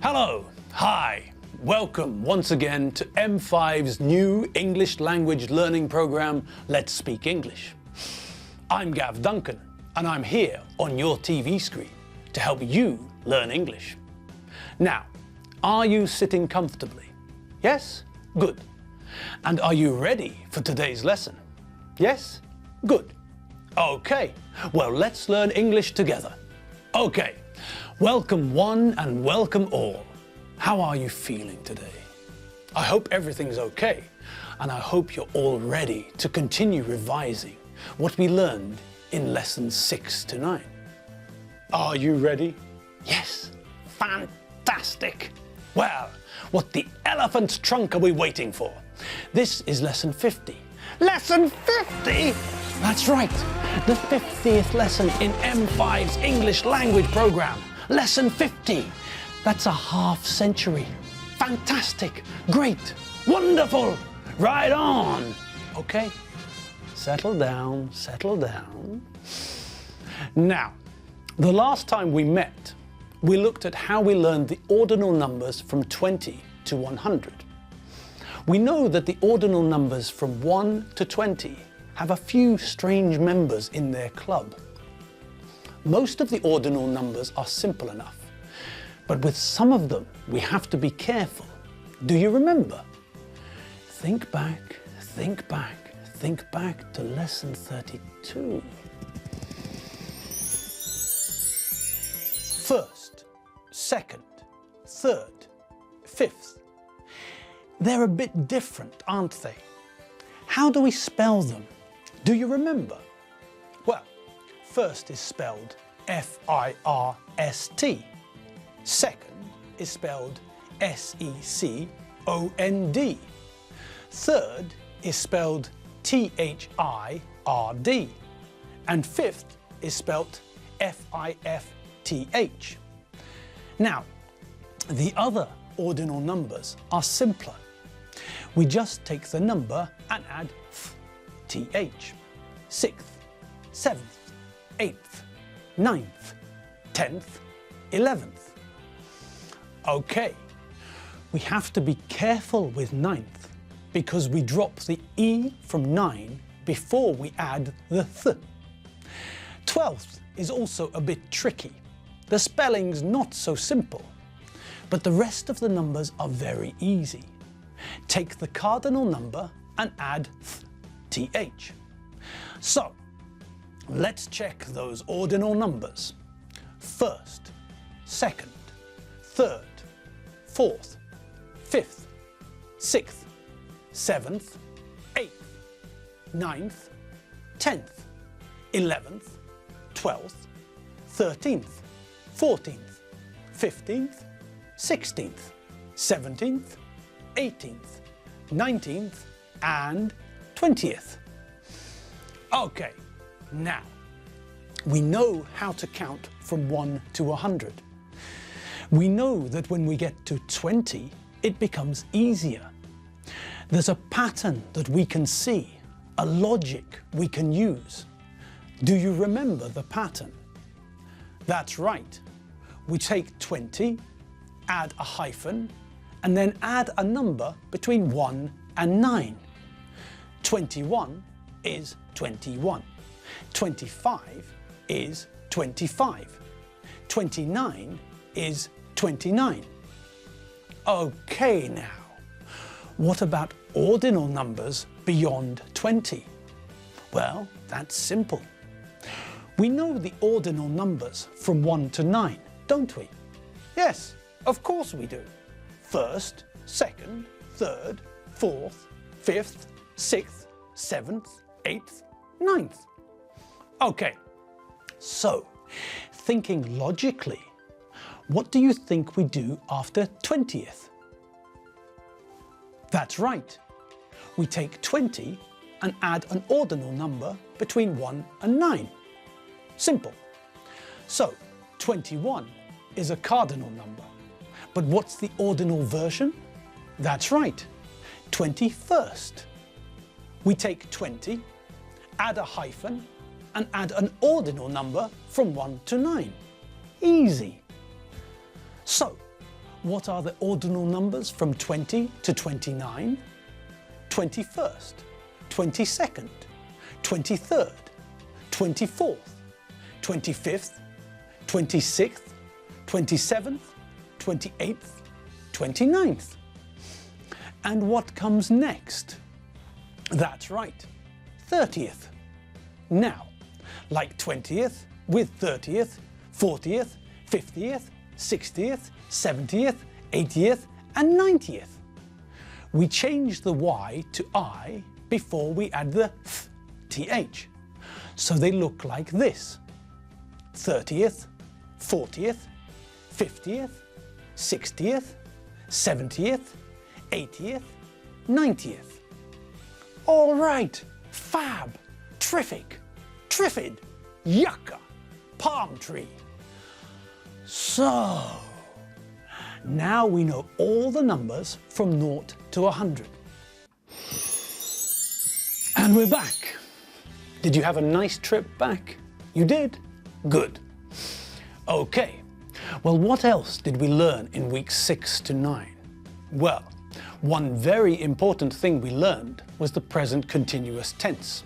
Hello, hi, welcome once again to M5's new English language learning program, Let's Speak English. I'm Gav Duncan and I'm here on your TV screen to help you learn English. Now, are you sitting comfortably? Yes? Good. And are you ready for today's lesson? Yes? Good. Okay, well let's learn English together. Okay, welcome one and welcome all. How are you feeling today? I hope everything's okay, and I hope you're all ready to continue revising what we learned in lessons 6 to 9. Are you ready? Yes? Fantastic! Well, what the elephant's trunk are we waiting for? This is lesson 50. Lesson 50? That's right, the 50th lesson in M5's English language program. Lesson 50. That's a half century. Fantastic, great, wonderful, right on. Okay, settle down, settle down. Now, the last time we met, we looked at how we learned the ordinal numbers from 20 to 100. We know that the ordinal numbers from 1 to 20 have a few strange members in their club. Most of the ordinal numbers are simple enough, but with some of them we have to be careful. Do you remember? Think back, think back, think back to lesson 32. First, second, third, fifth. They're a bit different, aren't they? How do we spell them? Do you remember? Well, first is spelled F-I-R-S-T. Second is spelled S-E-C-O-N-D. Third is spelled T-H-I-R-D. And fifth is spelled F-I-F-T-H. Now, the other ordinal numbers are simpler. We just take the number and add th. 6th, 7th, 8th, 9th, 10th, 11th. Okay, we have to be careful with 9th because we drop the E from 9 before we add the th. 12th is also a bit tricky. The spelling's not so simple, but the rest of the numbers are very easy. Take the cardinal number and add th. So, let's check those ordinal numbers. First, second, third, fourth, fifth, sixth, seventh, eighth, 9th, 10th, 11th, 12th, 13th, 14th, 15th, 16th, 17th, 18th, 19th, and 20th. Okay, now, we know how to count from 1 to 100. We know that when we get to 20, it becomes easier. There's a pattern that we can see, a logic we can use. Do you remember the pattern? That's right. We take 20, add a hyphen, and then add a number between 1 and 9. 21 is 21. 25 is 25. 29 is 29. Okay now, what about ordinal numbers beyond 20? Well, that's simple. We know the ordinal numbers from 1 to 9, don't we? Yes, of course we do. First, second, third, fourth, fifth, sixth, 7th, 8th, 9th. Okay, so thinking logically, what do you think we do after 20th? That's right. We take 20 and add an ordinal number between 1 and 9. Simple. So 21 is a cardinal number. But what's the ordinal version? That's right, 21st. We take 20, add a hyphen, and add an ordinal number from 1 to 9. Easy. So, What are the ordinal numbers from 20 to 29? 21st, 22nd, 23rd, 24th, 25th, 26th, 27th, 28th, 29th. And what comes next? That's right, 30th. Now, like 20th with 30th, 40th, 50th, 60th, 70th, 80th and 90th. We change the Y to I before we add the th. So they look like this: 30th, 40th, 50th, 60th, 70th, 80th, 90th. All right, fab, terrific, triffid, yucca, palm tree. So, now we know all the numbers from 0 to 100. And we're back. Did you have a nice trip back? You did? Good. Okay, well, what else did we learn in weeks 6 to 9? Well, one very important thing we learned was the present continuous tense.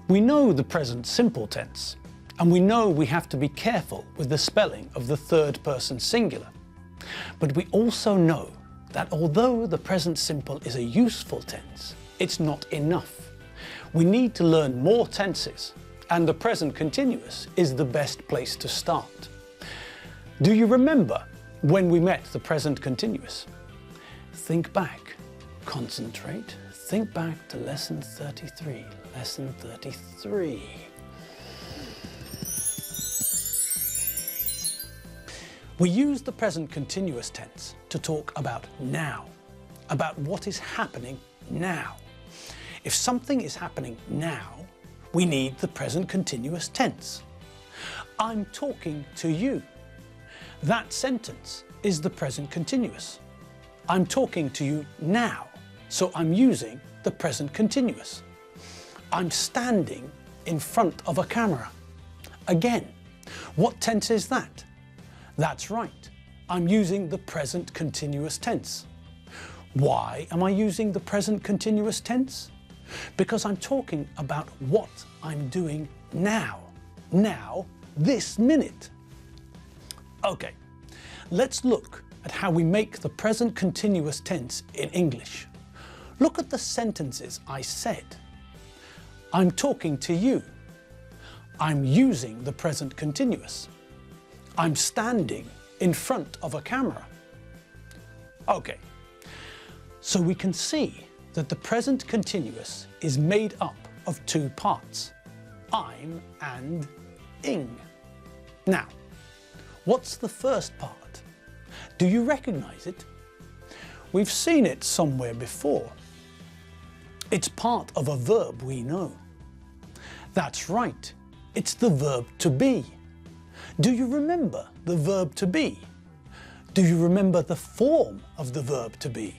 We know the present simple tense, and we know we have to be careful with the spelling of the third person singular. But we also know that although the present simple is a useful tense, it's not enough. We need to learn more tenses, and the present continuous is the best place to start. Do you remember when we met the present continuous? Think back, concentrate, think back to lesson 33. Lesson 33. We use the present continuous tense to talk about now, about what is happening now. If something is happening now, we need the present continuous tense. I'm talking to you. That sentence is the present continuous. I'm talking to you now, so I'm using the present continuous. I'm standing in front of a camera. Again, what tense is that? That's right, I'm using the present continuous tense. Why am I using the present continuous tense? Because I'm talking about what I'm doing now. Now, this minute. Okay, let's look at how we make the present continuous tense in English. Look at the sentences I said. I'm talking to you. I'm using the present continuous. I'm standing in front of a camera. Okay, so we can see that the present continuous is made up of two parts, I'm and ing. Now, what's the first part? Do you recognize it? We've seen it somewhere before. It's part of a verb we know. That's right, it's the verb to be. Do you remember the verb to be? Do you remember the form of the verb to be?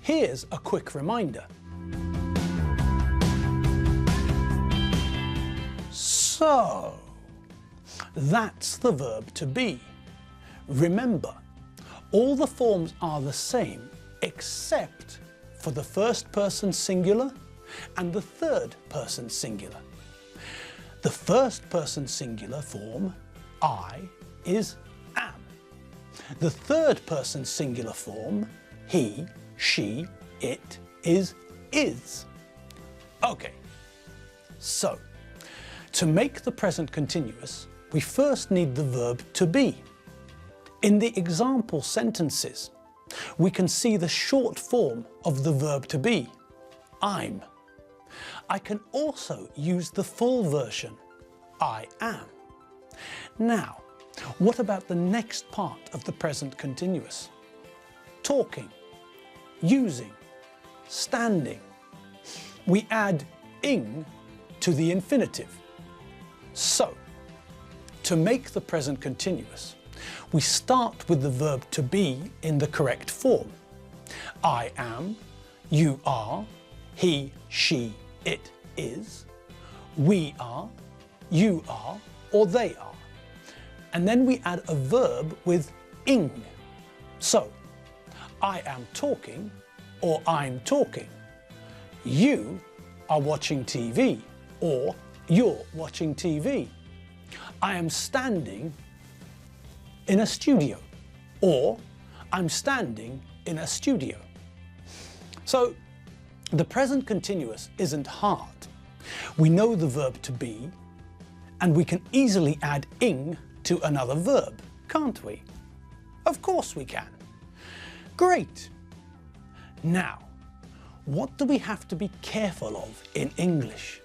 Here's a quick reminder. So, that's the verb to be. Remember, all the forms are the same except for the first person singular and the third person singular. The first person singular form, I, is am. The third person singular form, he, she, it, is. Okay, so to make the present continuous, we first need the verb to be. In the example sentences, we can see the short form of the verb to be, I'm. I can also use the full version, I am. Now, what about the next part of the present continuous? Talking, using, standing. We add ing to the infinitive. So, to make the present continuous, we start with the verb to be in the correct form. I am, you are, he, she, it is, we are, you are, or they are. And then we add a verb with ing So, I am talking or I'm talking. You are watching TV or you're watching TV. I am standing in a studio or I'm standing in a studio. So, the present continuous isn't hard. We know the verb to be, and we can easily add ing to another verb, can't we? Of course we can. Great. Now, what do we have to be careful of in English?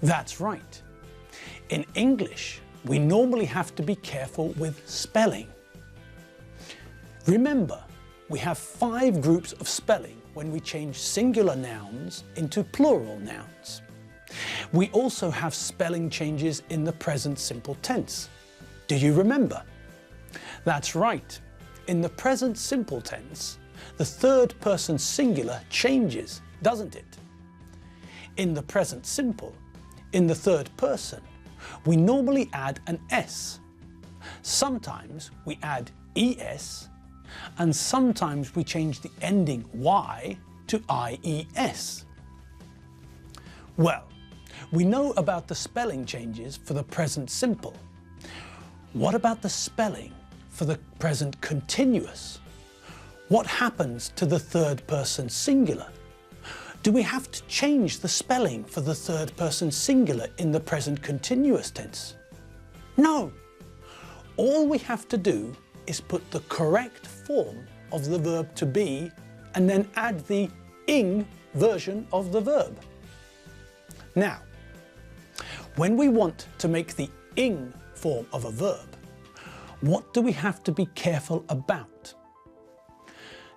That's right. In English, we normally have to be careful with spelling. Remember, we have 5 groups of spelling when we change singular nouns into plural nouns. We also have spelling changes in the present simple tense. Do you remember? That's right. In the present simple tense, the third person singular changes, doesn't it? In the present simple, in the third person, we normally add an S. Sometimes we add ES, and sometimes we change the ending Y to IES. Well, we know about the spelling changes for the present simple. What about the spelling for the present continuous? What happens to the third person singular? Do we have to change the spelling for the third person singular in the present continuous tense? No. All we have to do is put the correct form of the verb to be and then add the ing version of the verb. Now, when we want to make the ing form of a verb, what do we have to be careful about?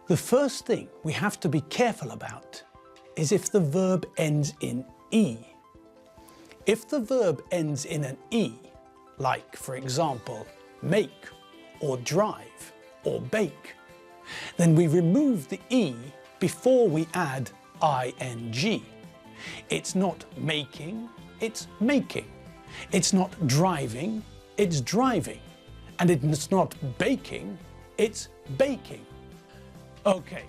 The first thing we have to be careful about is if the verb ends in E. If the verb ends in an E, like, for example, make, or drive, or bake, then we remove the E before we add ing. It's not making, it's making. It's not driving, it's driving. And it's not baking, it's baking. Okay,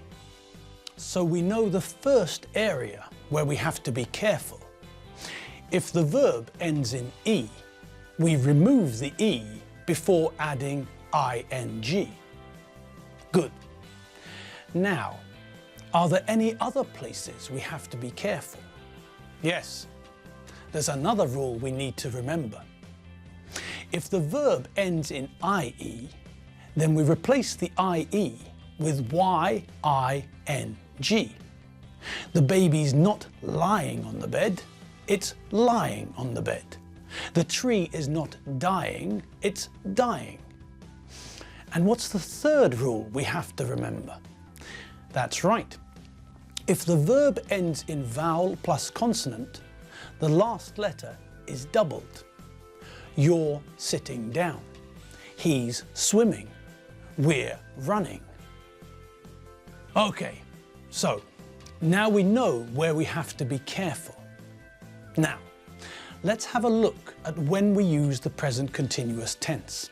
so we know the first area where we have to be careful. If the verb ends in E, we remove the E before adding ing. Good. Now, are there any other places we have to be careful? Yes, there's another rule we need to remember. If the verb ends in ie, then we replace the ie with ying. The baby's not lying on the bed, it's lying on the bed. The tree is not dying, it's dying. And what's the third rule we have to remember? That's right. If the verb ends in vowel plus consonant, the last letter is doubled. You're sitting down. He's swimming. We're running. Okay, so now we know where we have to be careful. Now, let's have a look at when we use the present continuous tense.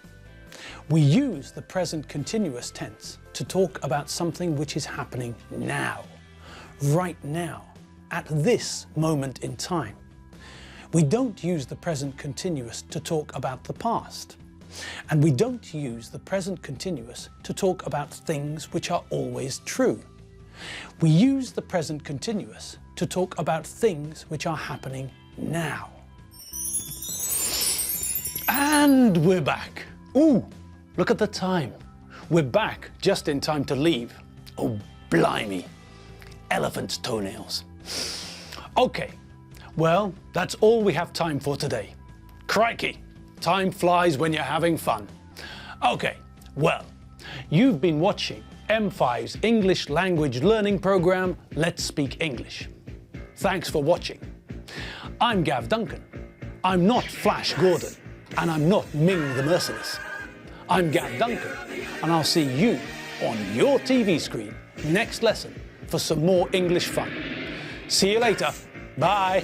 We use the present continuous tense to talk about something which is happening now, right now, at this moment in time. We don't use the present continuous to talk about the past. And we don't use the present continuous to talk about things which are always true. We use the present continuous to talk about things which are happening now. And we're back. Ooh, look at the time. We're back just in time to leave. Oh, blimey. Elephant's toenails. Okay, well, that's all we have time for today. Crikey, time flies when you're having fun. Okay, well, you've been watching M5's English language learning program, Let's Speak English. Thanks for watching. I'm Gav Duncan. I'm not Flash Gordon, and I'm not Ming the Merciless. I'm Gav Duncan, and I'll see you on your TV screen next lesson for some more English fun. See you later. Bye.